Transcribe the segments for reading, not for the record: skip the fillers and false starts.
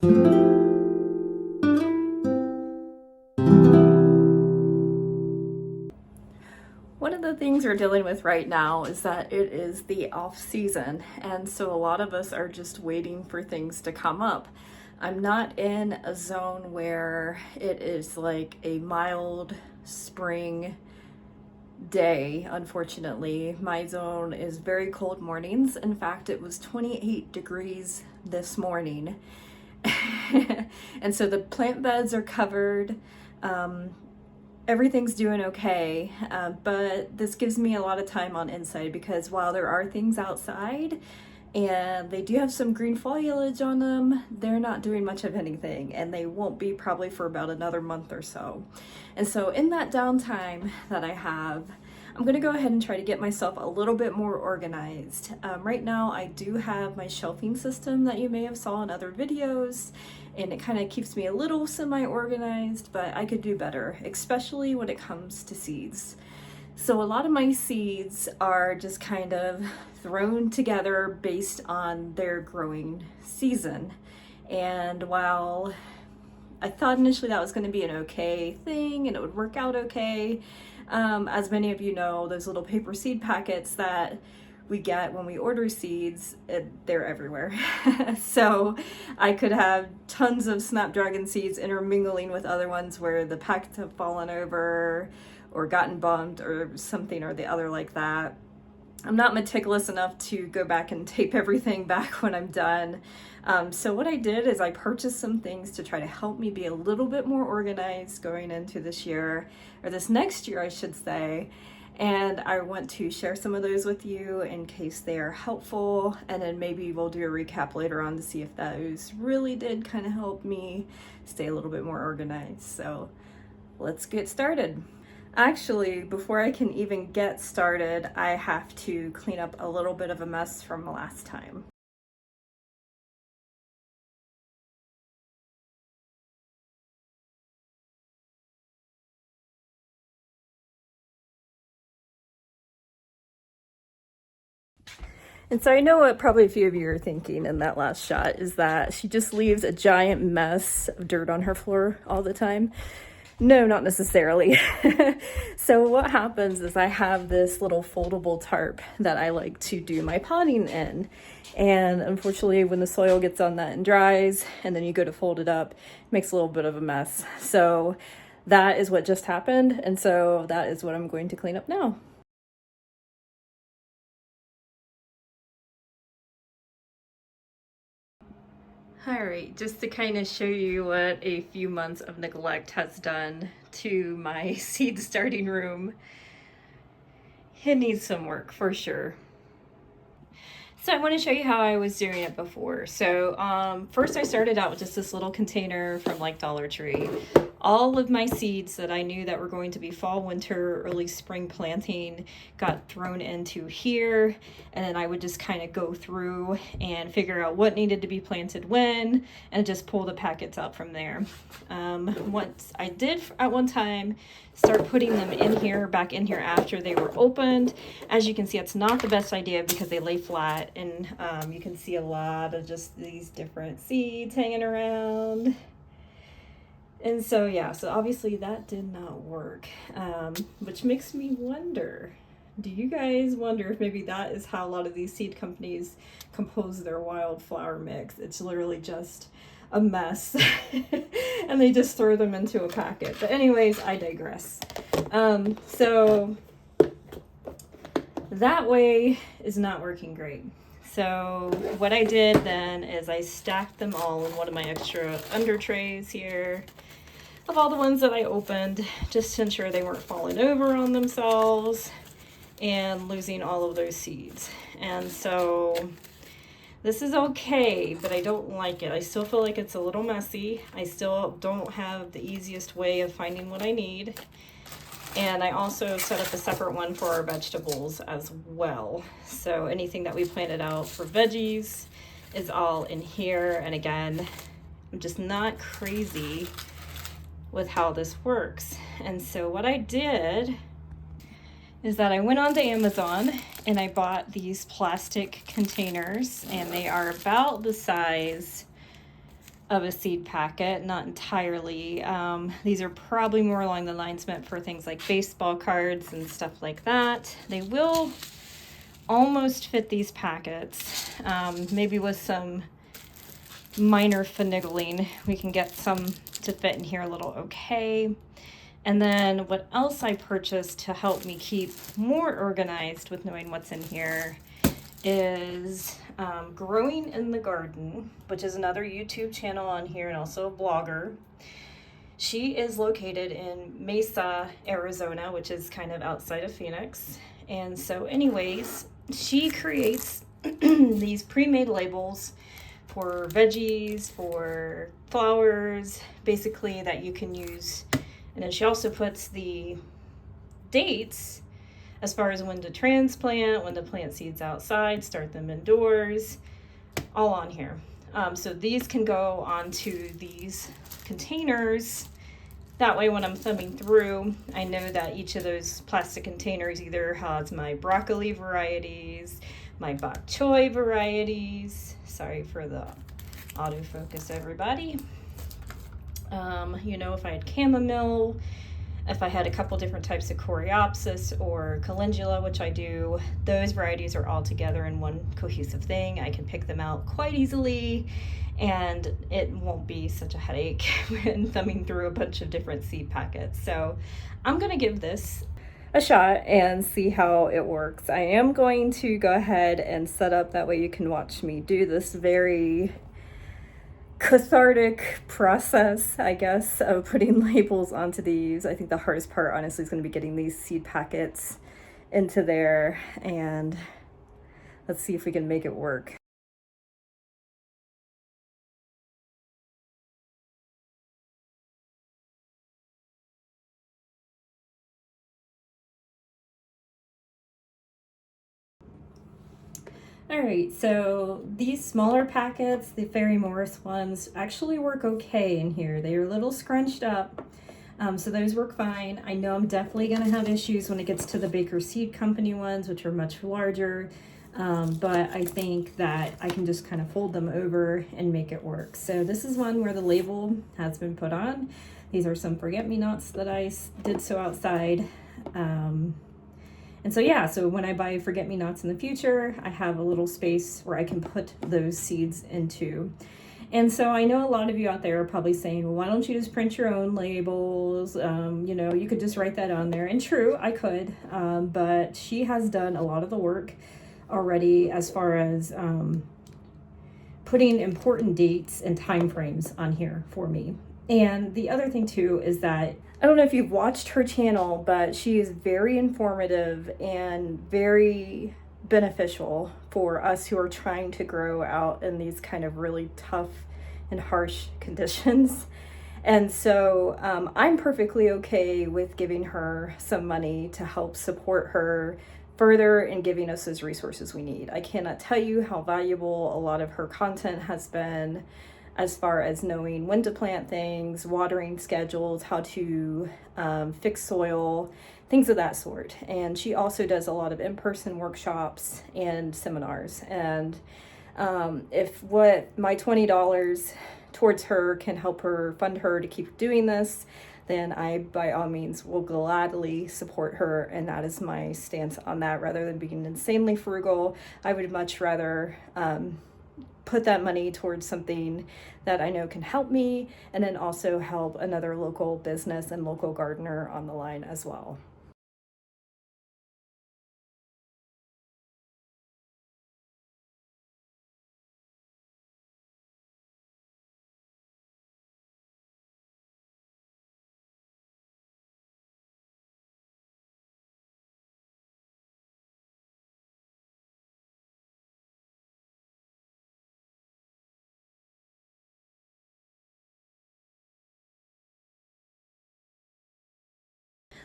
One of the things we're dealing with right now is that it is the off season, and so a lot of us are just waiting for things to come up. I'm not in a zone where it is like a mild spring day, unfortunately. My zone is very cold mornings. In fact, it was 28 degrees this morning. And so the plant beds are covered. Everything's doing okay, but this gives me a lot of time on inside because while there are things outside and they do have some green foliage on them, they're not doing much of anything, and they won't be probably for about another month or so. And so in that downtime that I have, I'm gonna go ahead and try to get myself a little bit more organized. Right now I do have my shelving system that you may have saw in other videos, and it kind of keeps me a little semi-organized, but I could do better, especially when it comes to seeds. So a lot of my seeds are just kind of thrown together based on their growing season. And while I thought initially that was going to be an okay thing and it would work out okay, as many of you know, those little paper seed packets that we get when we order seeds, they're everywhere. So I could have tons of snapdragon seeds intermingling with other ones where the packets have fallen over or gotten bumped or something or the other like that. I'm not meticulous enough to go back and tape everything back when I'm done. So what I did is I purchased some things to try to help me be a little bit more organized going into this year, or this next year I should say. And I want to share some of those with you in case they are helpful, and then maybe we'll do a recap later on to see if those really did kind of help me stay a little bit more organized. So let's get started. Actually, before I can even get started, I have to clean up a little bit of a mess from last time. And so I know what probably a few of you are thinking in that last shot is that she just leaves a giant mess of dirt on her floor all the time. No, not necessarily. So what happens is I have this little foldable tarp that I like to do my potting in. And unfortunately, when the soil gets on that and dries, and then you go to fold it up, it makes a little bit of a mess. So that is what just happened. And so that is what I'm going to clean up now. All right, just to kind of show you what a few months of neglect has done to my seed starting room. It needs some work for sure. So I want to show you how I was doing it before. So first I started out with just this little container from like Dollar Tree. All of my seeds that I knew that were going to be fall, winter, early spring planting got thrown into here, and then I would just kind of go through and figure out what needed to be planted when, and just pull the packets out from there. Once I did at one time start putting them in here, back in here after they were opened. As you can see, it's not the best idea because they lay flat, and you can see a lot of just these different seeds hanging around. And so, yeah, so obviously that did not work, which makes me wonder, do you guys wonder if maybe that is how a lot of these seed companies compose their wildflower mix? It's literally just a mess and they just throw them into a packet. But anyways, I digress. So that way is not working great. So what I did then is I stacked them all in one of my extra under trays here of all the ones that I opened, just to ensure they weren't falling over on themselves and losing all of those seeds. And so this is okay, but I don't like it. I still feel like it's a little messy. I still don't have the easiest way of finding what I need. And I also set up a separate one for our vegetables as well. So anything that we planted out for veggies is all in here. And again, I'm just not crazy with how this works. And so what I did is that I went onto Amazon and I bought these plastic containers, and they are about the size of a seed packet, not entirely. These are probably more along the lines meant for things like baseball cards and stuff like that. They will almost fit these packets. Maybe with some minor finagling, we can get some to fit in here a little okay. And then what else I purchased to help me keep more organized with knowing what's in here is Growing in the Garden, which is another YouTube channel on here and also a blogger. She is located in Mesa, Arizona, which is kind of outside of Phoenix. And so anyways, she creates these pre-made labels for veggies, for flowers, basically that you can use. And then she also puts the dates as far as when to transplant, when to plant seeds outside, start them indoors, all on here. So these can go onto these containers. That way when I'm thumbing through, I know that each of those plastic containers either has my broccoli varieties, my bok choy varieties. Sorry for the autofocus, everybody. You know, if I had chamomile, if I had a couple different types of coreopsis or calendula, which I do, those varieties are all together in one cohesive thing. I can pick them out quite easily, and it won't be such a headache when thumbing through a bunch of different seed packets. So I'm gonna give this a shot and see how it works. I am going to go ahead and set up, that way you can watch me do this very cathartic process, I guess, of putting labels onto these. I think the hardest part, honestly, is going to be getting these seed packets into there, and let's see if we can make it work. All right, so these smaller packets, the Fairy Morris ones, actually work okay in here. They are a little scrunched up, so those work fine. I know I'm definitely gonna have issues when it gets to the Baker Seed Company ones, which are much larger, but I think that I can just kind of fold them over and make it work. So this is one where the label has been put on. These are some forget-me-nots that I did sow outside. And so yeah, so when I buy forget-me-nots in the future, I have a little space where I can put those seeds into. And so I know a lot of you out there are probably saying, well, why don't you just print your own labels? You know, you could just write that on there. And true, I could, but she has done a lot of the work already as far as putting important dates and time frames on here for me. And the other thing too is that, I don't know if you've watched her channel, but she is very informative and very beneficial for us who are trying to grow out in these kind of really tough and harsh conditions. And so I'm perfectly okay with giving her some money to help support her further in giving us those resources we need. I cannot tell you how valuable a lot of her content has been, as far as knowing when to plant things, watering schedules, how to fix soil, things of that sort. And she also does a lot of in-person workshops and seminars. And if what my $20 towards her can help her fund her to keep doing this, then I, by all means, will gladly support her. And that is my stance on that. Rather than being insanely frugal, I would much rather put that money towards something that I know can help me, and then also help another local business and local gardener on the line as well.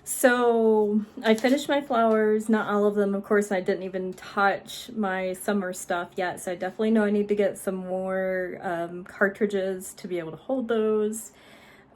So I finished my flowers, not all of them. Of course, I didn't even touch my summer stuff yet. So I definitely know I need to get some more cartridges to be able to hold those.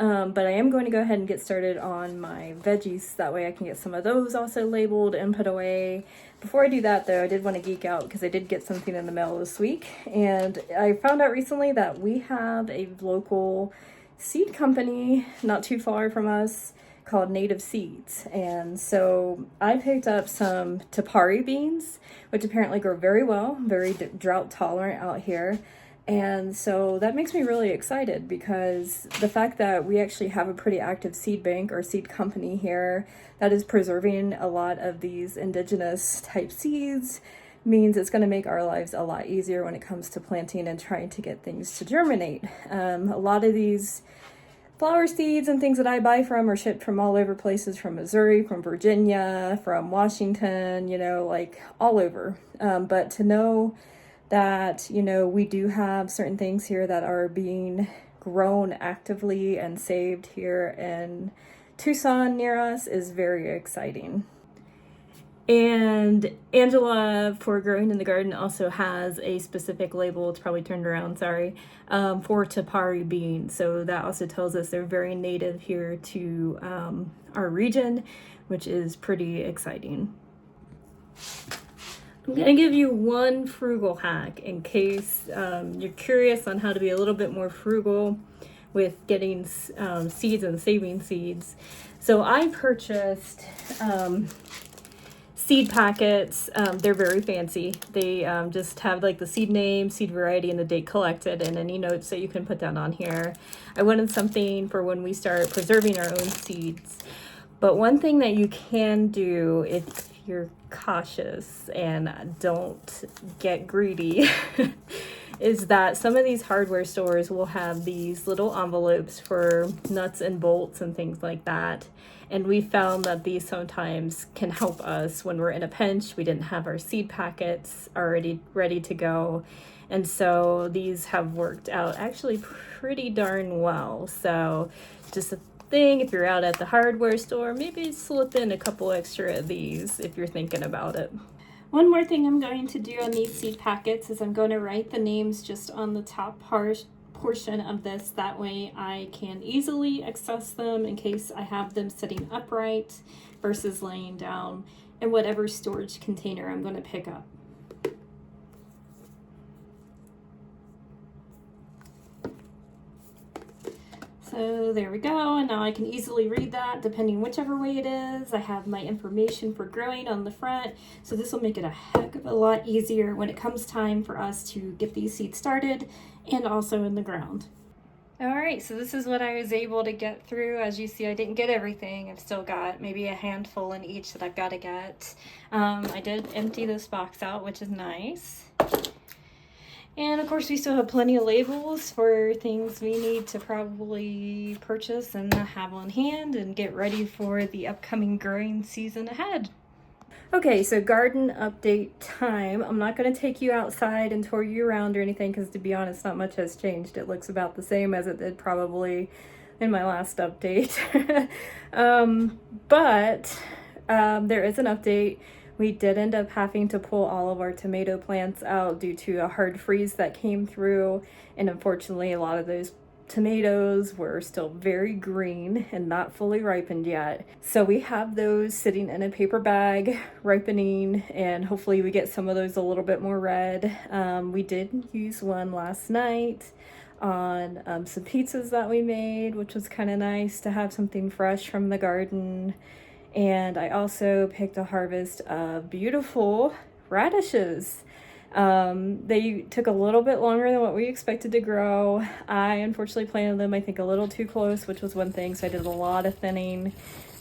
But I am going to go ahead and get started on my veggies. That way I can get some of those also labeled and put away. Before I do that though, I did want to geek out because I did get something in the mail this week. And I found out recently that we have a local seed company not too far from us called Native Seeds. And so I picked up some Tapari beans, which apparently grow very well, very drought tolerant out here. And so that makes me really excited because the fact that we actually have a pretty active seed bank or seed company here that is preserving a lot of these indigenous type seeds means it's going to make our lives a lot easier when it comes to planting and trying to get things to germinate. A lot of these flower seeds and things that I buy from are shipped from all over places, from Missouri, from Virginia, from Washington, you know, like all over. But to know that, you know, we do have certain things here that are being grown actively and saved here in Tucson near us is very exciting. And Angela for Growing in the Garden also has a specific label, it's probably turned around, sorry, for Tapari beans. So that also tells us they're very native here to our region, which is pretty exciting. I'm going to give you one frugal hack in case you're curious on how to be a little bit more frugal with getting seeds and saving seeds. So I purchased seed packets. They're very fancy. They just have like the seed name, seed variety, and the date collected, and any notes that you can put down on here. I wanted something for when we start preserving our own seeds. But one thing that you can do if you're cautious and don't get greedy is that some of these hardware stores will have these little envelopes for nuts and bolts and things like that. And we found that these sometimes can help us when we're in a pinch. We didn't have our seed packets already ready to go. And so these have worked out actually pretty darn well. So just a thing, if you're out at the hardware store, maybe slip in a couple extra of these if you're thinking about it. One more thing I'm going to do on these seed packets is I'm going to write the names just on the top portion of this. That way I can easily access them in case I have them sitting upright versus laying down in whatever storage container I'm going to pick up. So there we go, and now I can easily read that depending whichever way it is. I have my information for growing on the front, so this will make it a heck of a lot easier when it comes time for us to get these seeds started and also in the ground. All right, so this is what I was able to get through. As you see, I didn't get everything. I've still got maybe a handful in each that I've got to get. I did empty this box out, which is nice. And of course we still have plenty of labels for things we need to probably purchase and have on hand and get ready for the upcoming growing season ahead. Okay, so garden update time. I'm not going to take you outside and tour you around or anything because to be honest, not much has changed. It looks about the same as it did probably in my last update. But there is an update. We did end up having to pull all of our tomato plants out due to a hard freeze that came through, and unfortunately a lot of those tomatoes were still very green and not fully ripened yet. So we have those sitting in a paper bag ripening, and hopefully we get some of those a little bit more red. We did use one last night on some pizzas that we made, which was kind of nice to have something fresh from the garden. And I also picked a harvest of beautiful radishes. They took a little bit longer than what we expected to grow. I unfortunately planted them, I think, a little too close, which was one thing, so I did a lot of thinning.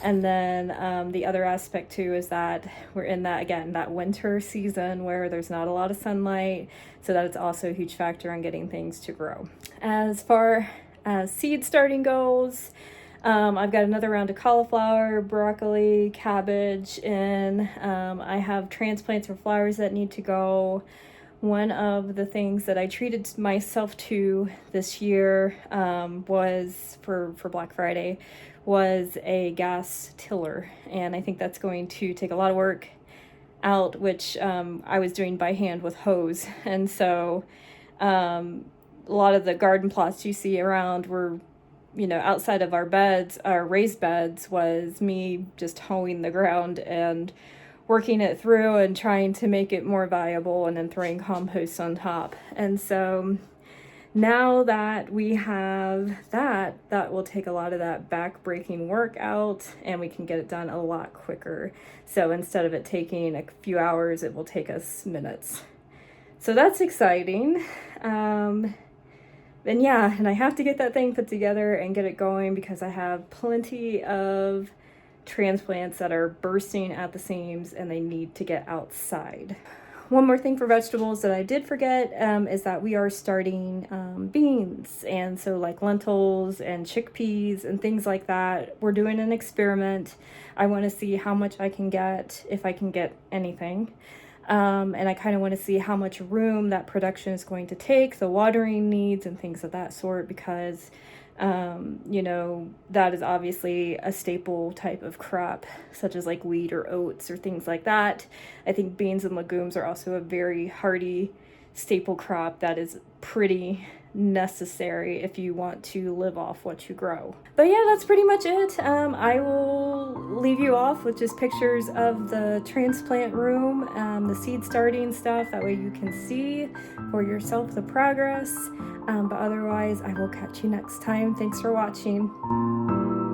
And then the other aspect too is that we're in that, again, that winter season where there's not a lot of sunlight, so that it's also a huge factor on getting things to grow. As far as seed starting goes, I've got another round of cauliflower, broccoli, cabbage in. I have transplants for flowers that need to go. One of the things that I treated myself to this year was for Black Friday was a gas tiller, and I think that's going to take a lot of work out, which I was doing by hand with hose, and so a lot of the garden plots you see around were outside of our beds, our raised beds, was me just hoeing the ground and working it through and trying to make it more viable, and then throwing compost on top. And so now that we have that, that will take a lot of that back-breaking work out, and we can get it done a lot quicker. So instead of it taking a few hours, it will take us minutes. So that's exciting. And yeah, and I have to get that thing put together and get it going, because I have plenty of transplants that are bursting at the seams and they need to get outside. One more thing for vegetables that I did forget is that we are starting beans, and so like lentils and chickpeas and things like that. We're doing an experiment. I want to see how much I can get, if I can get anything. And I kind of want to see how much room that production is going to take, the watering needs and things of that sort, because that is obviously a staple type of crop, such as like wheat or oats or things like that. I think beans and legumes are also a very hardy staple crop that is pretty necessary if you want to live off what you grow. But yeah, that's pretty much it. I will leave you off with just pictures of the transplant room, the seed starting stuff, that way you can see for yourself the progress. But otherwise, I will catch you next time. Thanks for watching.